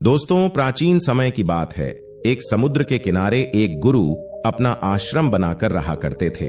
दोस्तों, प्राचीन समय की बात है। एक समुद्र के किनारे एक गुरु अपना आश्रम बनाकर रहा करते थे।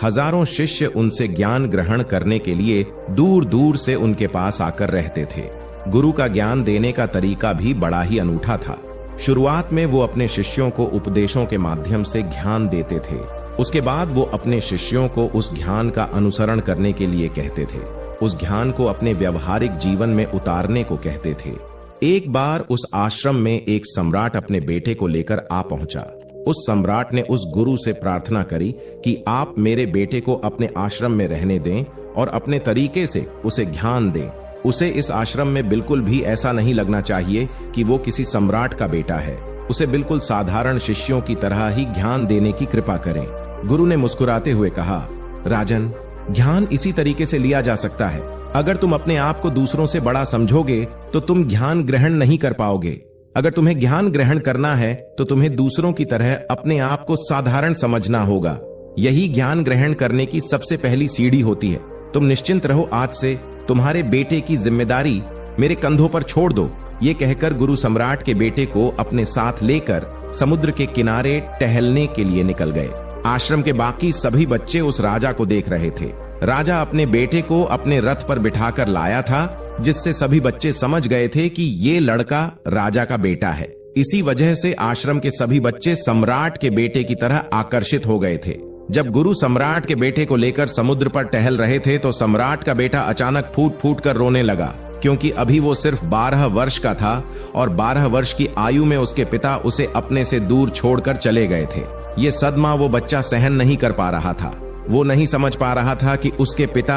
हजारों शिष्य उनसे ज्ञान ग्रहण करने के लिए दूर दूर से उनके पास आकर रहते थे। गुरु का ज्ञान देने का तरीका भी बड़ा ही अनूठा था। शुरुआत में वो अपने शिष्यों को उपदेशों के माध्यम से ज्ञान देते थे। उसके बाद वो अपने शिष्यों को उस ज्ञान का अनुसरण करने के लिए कहते थे। उस ज्ञान को अपने व्यवहारिक जीवन में उतारने को कहते थे। एक बार उस आश्रम में एक सम्राट अपने बेटे को लेकर आ पहुंचा। उस सम्राट ने उस गुरु से प्रार्थना करी कि आप मेरे बेटे को अपने आश्रम में रहने दें और अपने तरीके से उसे ज्ञान दें। उसे इस आश्रम में बिल्कुल भी ऐसा नहीं लगना चाहिए कि वो किसी सम्राट का बेटा है। उसे बिल्कुल साधारण शिष्यों की तरह ही ज्ञान देने की कृपा करें। गुरु ने मुस्कुराते हुए कहा, राजन, ज्ञान इसी तरीके से लिया जा सकता है। अगर तुम अपने आप को दूसरों से बड़ा समझोगे तो तुम ज्ञान ग्रहण नहीं कर पाओगे। अगर तुम्हें ज्ञान ग्रहण करना है तो तुम्हें दूसरों की तरह अपने आप को साधारण समझना होगा। यही ज्ञान ग्रहण करने की सबसे पहली सीढ़ी होती है। तुम निश्चिंत रहो, आज से तुम्हारे बेटे की जिम्मेदारी मेरे कंधों पर छोड़ दो। ये कहकर गुरु सम्राट के बेटे को अपने साथ लेकर समुद्र के किनारे टहलने के लिए निकल गए। आश्रम के बाकी सभी बच्चे उस राजा को देख रहे थे। राजा अपने बेटे को अपने रथ पर बिठाकर लाया था, जिससे सभी बच्चे समझ गए थे कि ये लड़का राजा का बेटा है। इसी वजह से आश्रम के सभी बच्चे सम्राट के बेटे की तरह आकर्षित हो गए थे। जब गुरु सम्राट के बेटे को लेकर समुद्र पर टहल रहे थे तो सम्राट का बेटा अचानक फूट फूट कर रोने लगा, क्योंकि अभी वो सिर्फ 12 वर्ष का था और 12 वर्ष की आयु में उसके पिता उसे अपने से दूर छोड़कर चले गए थे। ये सदमा वो बच्चा सहन नहीं कर पा रहा था। वो नहीं समझ पा रहा था कि उसके पिता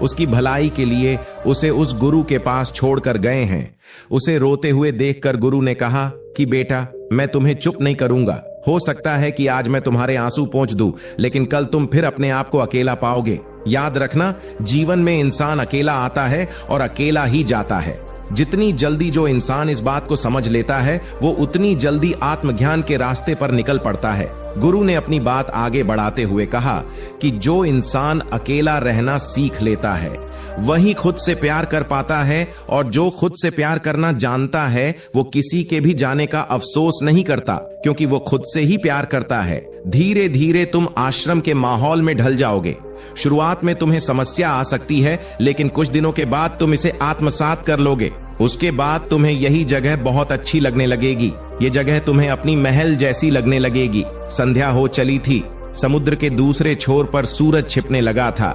उसकी भलाई के लिए उसे उस गुरु के पास छोड़कर गए हैं। उसे रोते हुए देखकर गुरु ने कहा कि बेटा, मैं तुम्हें चुप नहीं करूंगा। हो सकता है कि आज मैं तुम्हारे आंसू पोंछ दूं, लेकिन कल तुम फिर अपने आप को अकेला पाओगे। याद रखना, जीवन में इंसान अकेला आता है और अकेला ही जाता है। जितनी जल्दी जो इंसान इस बात को समझ लेता है, वो उतनी जल्दी आत्मज्ञान के रास्ते पर निकल पड़ता है। गुरु ने अपनी बात आगे बढ़ाते हुए कहा कि जो इंसान अकेला रहना सीख लेता है वही खुद से प्यार कर पाता है, और जो खुद से प्यार करना जानता है वो किसी के भी जाने का अफसोस नहीं करता, क्योंकि वो खुद से ही प्यार करता है। धीरे धीरे तुम आश्रम के माहौल में ढल जाओगे। शुरुआत में तुम्हें समस्या आ सकती है, लेकिन कुछ दिनों के बाद तुम इसे आत्मसात कर लोगे। उसके बाद तुम्हें यही जगह बहुत अच्छी लगने लगेगी। ये जगह तुम्हें अपनी महल जैसी लगने लगेगी। संध्या हो चली थी। समुद्र के दूसरे छोर पर सूरज छिपने लगा था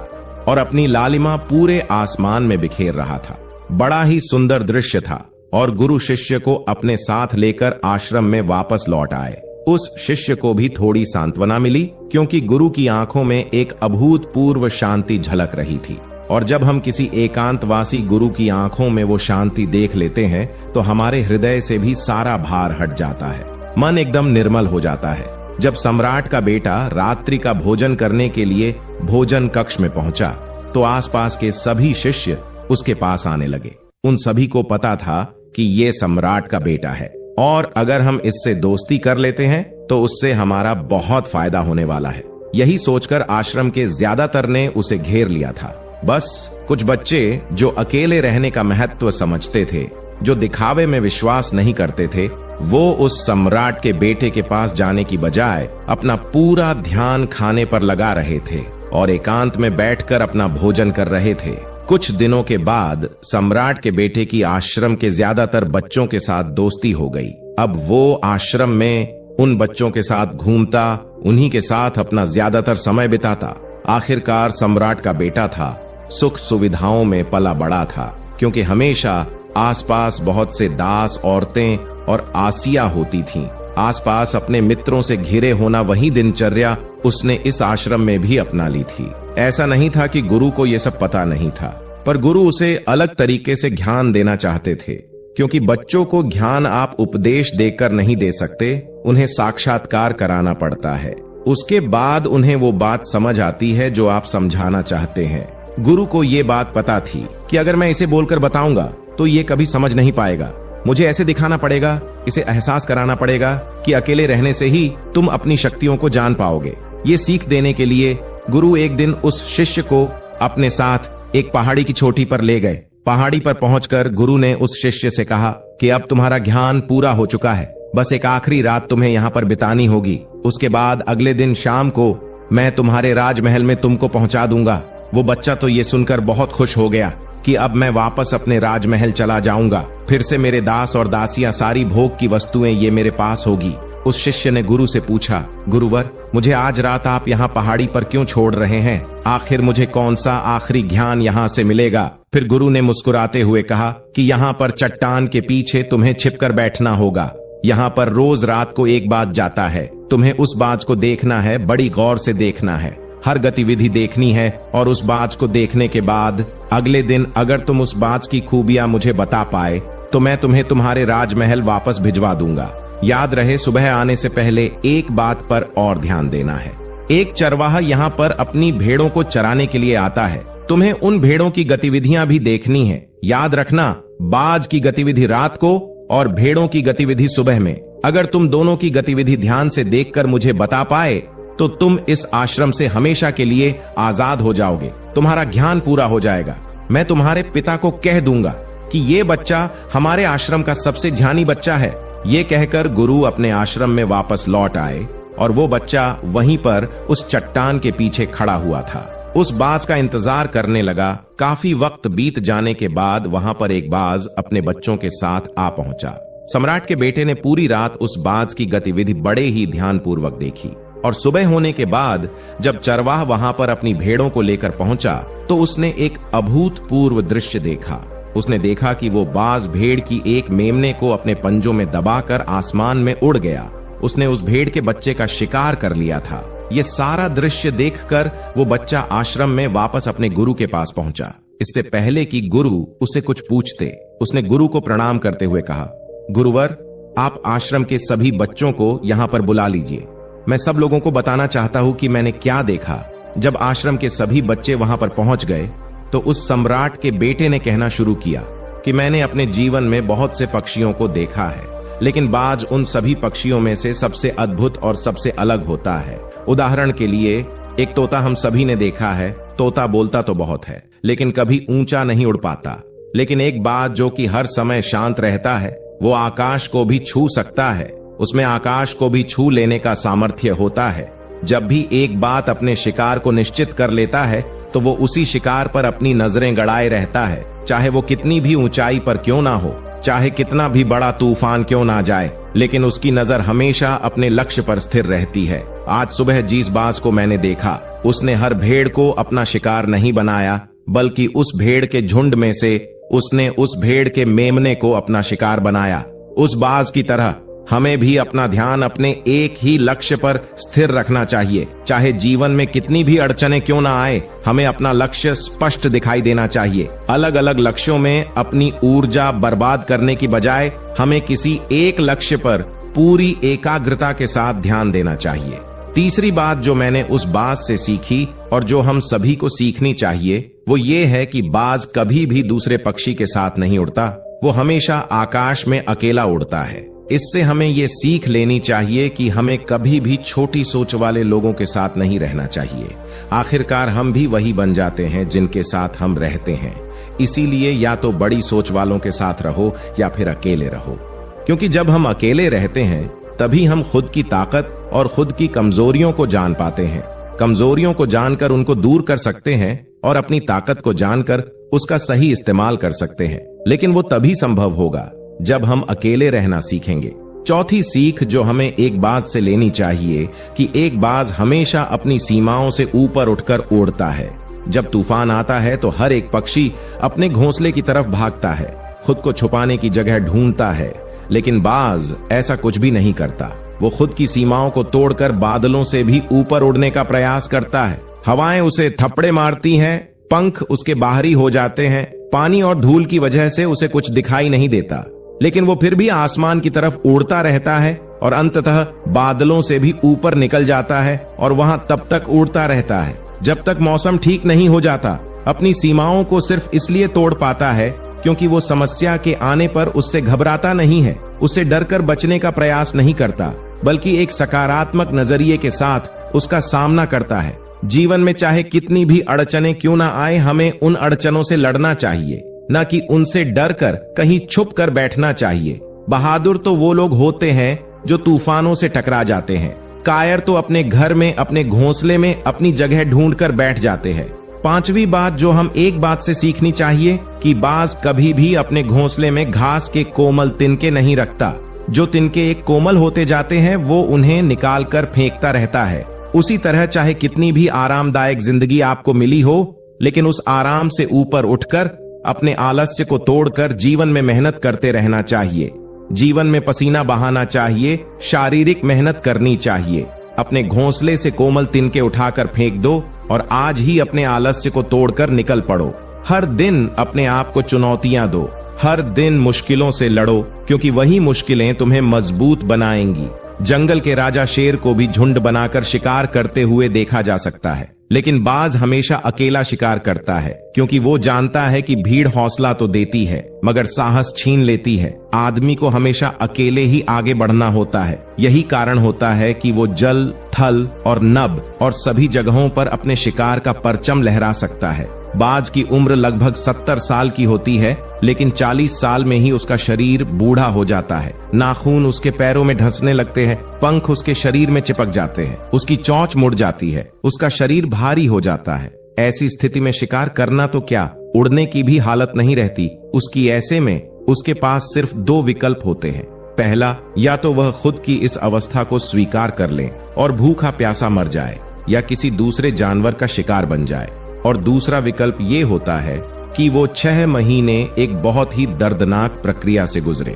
और अपनी लालिमा पूरे आसमान में बिखेर रहा था। बड़ा ही सुंदर दृश्य था और गुरु शिष्य को अपने साथ लेकर आश्रम में वापस लौट आए। उस शिष्य को भी थोड़ी सांत्वना मिली, क्योंकि गुरु की आंखों में एक अभूतपूर्व शांति झलक रही थी। और जब हम किसी एकांतवासी गुरु की आंखों में वो शांति देख लेते हैं तो हमारे हृदय से भी सारा भार हट जाता है। मन एकदम निर्मल हो जाता है। जब सम्राट का बेटा रात्रि का भोजन करने के लिए भोजन कक्ष में पहुंचा तो आसपास के सभी शिष्य उसके पास आने लगे। उन सभी को पता था कि ये सम्राट का बेटा है और अगर हम इससे दोस्ती कर लेते हैं तो उससे हमारा बहुत फायदा होने वाला है। यही सोचकर आश्रम के ज्यादातर ने उसे घेर लिया था। बस कुछ बच्चे जो अकेले रहने का महत्व समझते थे, जो दिखावे में विश्वास नहीं करते थे, वो उस सम्राट के बेटे के पास जाने की बजाय अपना पूरा ध्यान खाने पर लगा रहे थे और एकांत में बैठकर अपना भोजन कर रहे थे। कुछ दिनों के बाद सम्राट के बेटे की आश्रम के ज्यादातर बच्चों के साथ दोस्ती हो गई। अब वो आश्रम में उन बच्चों के साथ घूमता, उन्हीं के साथ अपना ज्यादातर समय बिताता। आखिरकार सम्राट का बेटा था, सुख सुविधाओं में पला बड़ा था, क्योंकि हमेशा आसपास बहुत से दास औरतें और आसिया होती थीं। आसपास अपने मित्रों से घिरे होना वही दिनचर्या उसने इस आश्रम में भी अपना ली थी। ऐसा नहीं था कि गुरु को यह सब पता नहीं था, पर गुरु उसे अलग तरीके से ज्ञान देना चाहते थे, क्योंकि बच्चों को ज्ञान आप उपदेश देकर नहीं दे सकते, उन्हें साक्षात्कार कराना पड़ता है। उसके बाद उन्हें वो बात समझ आती है जो आप समझाना चाहते हैं। गुरु को ये बात पता थी कि अगर मैं इसे बोलकर बताऊंगा तो ये कभी समझ नहीं पाएगा। मुझे ऐसे दिखाना पड़ेगा, इसे एहसास कराना पड़ेगा कि अकेले रहने से ही तुम अपनी शक्तियों को जान पाओगे। ये सीख देने के लिए गुरु एक दिन उस शिष्य को अपने साथ एक पहाड़ी की चोटी पर ले गए। पहाड़ी पर पहुंचकर गुरु ने उस शिष्य से कहा कि अब तुम्हारा ज्ञान पूरा हो चुका है, बस एक आखिरी रात तुम्हें यहाँ पर बितानी होगी। उसके बाद अगले दिन शाम को मैं तुम्हारे राजमहल में तुमको पहुंचा दूंगा। वो बच्चा तो ये सुनकर बहुत खुश हो गया कि अब मैं वापस अपने राजमहल चला जाऊंगा, फिर से मेरे दास और दासियां, सारी भोग की वस्तुएं ये मेरे पास होगी। उस शिष्य ने गुरु से पूछा, गुरुवर, मुझे आज रात आप यहाँ पहाड़ी पर क्यों छोड़ रहे हैं? आखिर मुझे कौन सा आखिरी ज्ञान यहाँ से मिलेगा? फिर गुरु ने मुस्कुराते हुए कहा कि यहाँ पर चट्टान के पीछे तुम्हें छिपकर बैठना होगा। यहाँ पर रोज रात को एक बाज जाता है, तुम्हें उस बाज को देखना है, बड़ी गौर से देखना है, हर गतिविधि देखनी है, और उस बाज को देखने के बाद अगले दिन अगर तुम उस बाज की खूबियां मुझे बता पाए तो मैं तुम्हें तुम्हारे राजमहल वापस भिजवा दूंगा। याद रहे, सुबह आने से पहले एक बात पर और ध्यान देना है। एक चरवाहा यहाँ पर अपनी भेड़ों को चराने के लिए आता है, तुम्हें उन भेड़ों की गतिविधियां भी देखनी है। याद रखना, बाज की गतिविधि रात को और भेड़ों की गतिविधि सुबह में। अगर तुम दोनों की गतिविधि ध्यान से देखकर मुझे बता पाए तो तुम इस आश्रम से हमेशा के लिए आजाद हो जाओगे, तुम्हारा ज्ञान पूरा हो जाएगा। मैं तुम्हारे पिता को कह दूंगा कि ये बच्चा हमारे आश्रम का सबसे ध्यानी बच्चा है। ये कहकर गुरु अपने आश्रम में वापस लौट आए और वो बच्चा वहीं पर उस चट्टान के पीछे खड़ा हुआ था। उस बाज का इंतजार करने लगा। काफी वक्त बीत जाने के बाद वहां पर एक बाज अपने बच्चों के साथ आ पहुंचा। सम्राट के बेटे ने पूरी रात उस बाज की गतिविधि बड़े ही ध्यानपूर्वक देखी और सुबह होने के बाद जब चरवाह वहां पर अपनी भेड़ों को लेकर पहुंचा तो उसने एक अभूतपूर्व दृश्य देखा। उसने देखा कि वो बाज भेड़ की एक मेमने को अपने पंजों में दबाकर आसमान में उड़ गया। उसने उस भेड़ के बच्चे का शिकार कर लिया था। ये सारा दृश्य देखकर वो बच्चा आश्रम में वापस अपने गुरु के पास पहुंचा। इससे पहले कि गुरु उसे कुछ पूछते, उसने गुरु को प्रणाम करते हुए कहा, गुरुवर, आप आश्रम के सभी बच्चों को यहाँ पर बुला लीजिए। मैं सब लोगों को बताना चाहता हूँ कि मैंने क्या देखा। जब आश्रम के सभी बच्चे वहां पर पहुंच गए तो उस सम्राट के बेटे ने कहना शुरू किया कि मैंने अपने जीवन में बहुत से पक्षियों को देखा है, लेकिन बाज उन सभी पक्षियों में से सबसे अद्भुत और सबसे अलग होता है। उदाहरण के लिए, एक तोता हम सभी ने देखा है। तोता बोलता तो बहुत है लेकिन कभी ऊंचा नहीं उड़ पाता, लेकिन एक बाज जो कि हर समय शांत रहता है, वो आकाश को भी छू सकता है। उसमें आकाश को भी छू लेने का सामर्थ्य होता है। जब भी एक बात अपने शिकार को निश्चित कर लेता है तो वो उसी शिकार पर अपनी नजरें गड़ाए रहता है, चाहे वो कितनी भी ऊंचाई पर क्यों ना हो, चाहे कितना भी बड़ा तूफान क्यों ना जाए, लेकिन उसकी नजर हमेशा अपने लक्ष्य पर स्थिर रहती है। आज सुबह जिस बाज को मैंने देखा, उसने हर भेड़ को अपना शिकार नहीं बनाया, बल्कि उस भेड़ के झुंड में से उसने उस भेड़ के मेमने को अपना शिकार बनाया। उस बाज की तरह हमें भी अपना ध्यान अपने एक ही लक्ष्य पर स्थिर रखना चाहिए। चाहे जीवन में कितनी भी अड़चने क्यों ना आए, हमें अपना लक्ष्य स्पष्ट दिखाई देना चाहिए। अलग अलग लक्ष्यों में अपनी ऊर्जा बर्बाद करने की बजाय हमें किसी एक लक्ष्य पर पूरी एकाग्रता के साथ ध्यान देना चाहिए। तीसरी बात जो मैंने उस बाज से सीखी और जो हम सभी को सीखनी चाहिए, वो ये है कि बाज कभी भी दूसरे पक्षी के साथ नहीं उड़ता, वो हमेशा आकाश में अकेला उड़ता है। इससे हमें ये सीख लेनी चाहिए कि हमें कभी भी छोटी सोच वाले लोगों के साथ नहीं रहना चाहिए। आखिरकार हम भी वही बन जाते हैं जिनके साथ हम रहते हैं। इसीलिए या तो बड़ी सोच वालों के साथ रहो या फिर अकेले रहो, क्योंकि जब हम अकेले रहते हैं तभी हम खुद की ताकत और खुद की कमजोरियों को जान पाते हैं। कमजोरियों को जानकर उनको दूर कर सकते हैं और अपनी ताकत को जानकर उसका सही इस्तेमाल कर सकते हैं। लेकिन वो तभी संभव होगा जब हम अकेले रहना सीखेंगे। चौथी सीख जो हमें एक बाज से लेनी चाहिए कि एक बाज हमेशा अपनी सीमाओं से ऊपर उठकर उड़ता है। जब तूफान आता है तो हर एक पक्षी अपने घोंसले की तरफ भागता है, खुद को छुपाने की जगह ढूंढता है, लेकिन बाज ऐसा कुछ भी नहीं करता। वो खुद की सीमाओं को तोड़कर बादलों से भी ऊपर उड़ने का प्रयास करता है। हवाएं उसे थप्पड़े मारती हैं, पंख उसके बाहरी हो जाते हैं, पानी और धूल की वजह से उसे कुछ दिखाई नहीं देता, लेकिन वो फिर भी आसमान की तरफ उड़ता रहता है और अंततः बादलों से भी ऊपर निकल जाता है और वहां तब तक उड़ता रहता है जब तक मौसम ठीक नहीं हो जाता। अपनी सीमाओं को सिर्फ इसलिए तोड़ पाता है क्योंकि वो समस्या के आने पर उससे घबराता नहीं है, उससे डरकर बचने का प्रयास नहीं करता, बल्कि एक सकारात्मक नजरिए के साथ उसका सामना करता है। जीवन में चाहे कितनी भी अड़चने क्यों ना आए, हमें उन अड़चनों से लड़ना चाहिए। न कि उनसे डर कर कहीं छुप कर बैठना चाहिए। बहादुर तो वो लोग होते हैं जो तूफानों से टकरा जाते हैं। कायर तो अपने घर में, अपने घोंसले में अपनी जगह ढूंढ कर बैठ जाते हैं। पांचवी बात जो हम एक बात से सीखनी चाहिए कि बाज कभी भी अपने घोंसले में घास के कोमल तिनके नहीं रखता। जो तिनके एक कोमल होते जाते हैं वो उन्हें निकाल कर फेंकता रहता है। उसी तरह चाहे कितनी भी आरामदायक जिंदगी आपको मिली हो, लेकिन उस आराम से ऊपर उठकर अपने आलस्य को तोड़कर जीवन में मेहनत करते रहना चाहिए। जीवन में पसीना बहाना चाहिए, शारीरिक मेहनत करनी चाहिए। अपने घोंसले से कोमल तिनके उठाकर फेंक दो और आज ही अपने आलस्य को तोड़कर निकल पड़ो। हर दिन अपने आप को चुनौतियां दो, हर दिन मुश्किलों से लड़ो, क्योंकि वही मुश्किलें तुम्हें मजबूत बनाएंगी। जंगल के राजा शेर को भी झुंड बनाकर शिकार करते हुए देखा जा सकता है, लेकिन बाज हमेशा अकेला शिकार करता है, क्योंकि वो जानता है कि भीड़ हौसला तो देती है मगर साहस छीन लेती है। आदमी को हमेशा अकेले ही आगे बढ़ना होता है। यही कारण होता है कि वो जल, थल और नभ और सभी जगहों पर अपने शिकार का परचम लहरा सकता है। बाज की उम्र लगभग 70 साल की होती है, लेकिन 40 साल में ही उसका शरीर बूढ़ा हो जाता है। नाखून उसके पैरों में ढंसने लगते हैं, पंख उसके शरीर में चिपक जाते हैं, उसकी चोंच मुड़ जाती है, उसका शरीर भारी हो जाता है। ऐसी स्थिति में शिकार करना तो क्या, उड़ने की भी हालत नहीं रहती उसकी। ऐसे में उसके पास सिर्फ 2 विकल्प होते हैं। पहला, या तो वह खुद की इस अवस्था को स्वीकार कर ले और भूखा प्यासा मर जाए, या किसी दूसरे जानवर का शिकार बन जाए। और दूसरा विकल्प ये होता है कि वो 6 महीने एक बहुत ही दर्दनाक प्रक्रिया से गुजरे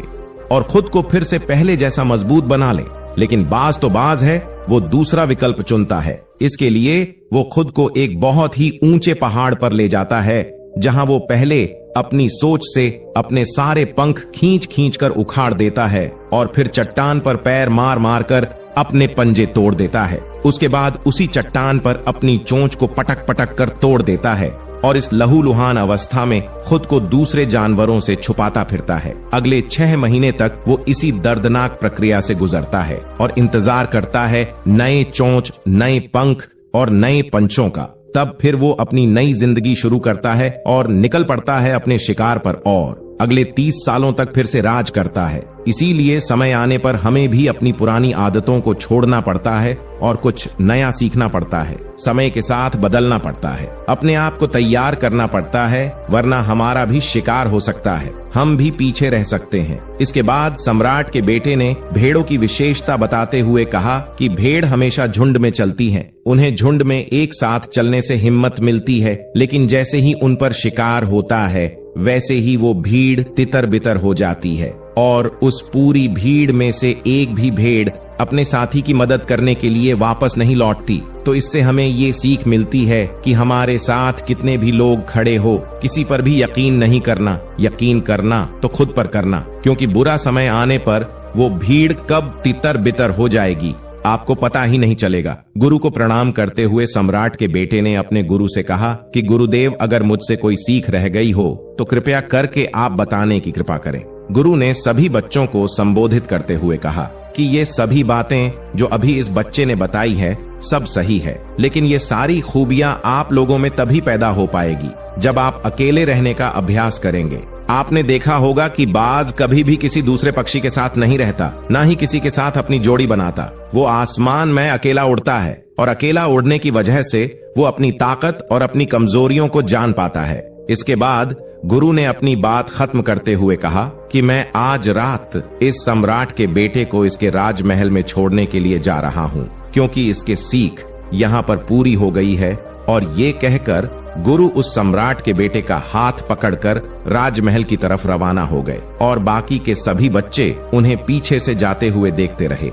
और खुद को फिर से पहले जैसा मजबूत बना ले। लेकिन बाज तो बाज है, वो दूसरा विकल्प चुनता है। इसके लिए वो खुद को एक बहुत ही ऊंचे पहाड़ पर ले जाता है, जहां वो पहले अपनी सोच से अपने सारे पंख खींच खींच कर उखाड़ देता है और फिर चट्टान पर पैर मार मार कर अपने पंजे तोड़ देता है। उसके बाद उसी चट्टान पर अपनी चोंच को पटक पटक कर तोड़ देता है और इस लहूलुहान अवस्था में खुद को दूसरे जानवरों से छुपाता फिरता है। अगले 6 महीने तक वो इसी दर्दनाक प्रक्रिया से गुजरता है और इंतजार करता है नए चोंच, नए पंख और नए पंचों का। तब फिर वो अपनी नई जिंदगी शुरू करता है और निकल पड़ता है अपने शिकार पर और अगले 30 सालों तक फिर से राज करता है। इसीलिए समय आने पर हमें भी अपनी पुरानी आदतों को छोड़ना पड़ता है और कुछ नया सीखना पड़ता है। समय के साथ बदलना पड़ता है, अपने आप को तैयार करना पड़ता है, वरना हमारा भी शिकार हो सकता है, हम भी पीछे रह सकते हैं। इसके बाद सम्राट के बेटे ने भेड़ों की विशेषता बताते हुए कहा कि भेड़ हमेशा झुंड में चलती हैं। उन्हें झुंड में एक साथ चलने से हिम्मत मिलती है, लेकिन जैसे ही उन पर शिकार होता है वैसे ही वो भीड़ तितर बितर हो जाती है और उस पूरी भीड़ में से एक भी भेड़ अपने साथी की मदद करने के लिए वापस नहीं लौटती। तो इससे हमें ये सीख मिलती है कि हमारे साथ कितने भी लोग खड़े हो, किसी पर भी यकीन नहीं करना। यकीन करना तो खुद पर करना, क्योंकि बुरा समय आने पर वो भीड़ कब तितर बितर हो जाएगी आपको पता ही नहीं चलेगा। गुरु को प्रणाम करते हुए सम्राट के बेटे ने अपने गुरु से कहा कि गुरुदेव, अगर मुझसे कोई सीख रह गई हो तो कृपया करके आप बताने की कृपा करें। गुरु ने सभी बच्चों को संबोधित करते हुए कहा कि ये सभी बातें जो अभी इस बच्चे ने बताई है सब सही है, लेकिन ये सारी खूबियां आप लोगों में तभी पैदा हो पाएगी जब आप अकेले रहने का अभ्यास करेंगे। आपने देखा होगा कि बाज कभी भी किसी दूसरे पक्षी के साथ नहीं रहता, ना ही किसी के साथ अपनी जोड़ी बनाता। वो आसमान में अकेला उड़ता है और अकेला उड़ने की वजह से वो अपनी ताकत और अपनी कमजोरियों को जान पाता है। इसके बाद गुरु ने अपनी बात खत्म करते हुए कहा कि मैं आज रात इस सम्राट के बेटे को इसके राजमहल में छोड़ने के लिए जा रहा हूँ, क्योंकि इसके सीख यहाँ पर पूरी हो गई है। और ये कहकर गुरु उस सम्राट के बेटे का हाथ पकड़कर राजमहल की तरफ रवाना हो गए और बाकी के सभी बच्चे उन्हें पीछे से जाते हुए देखते रहे।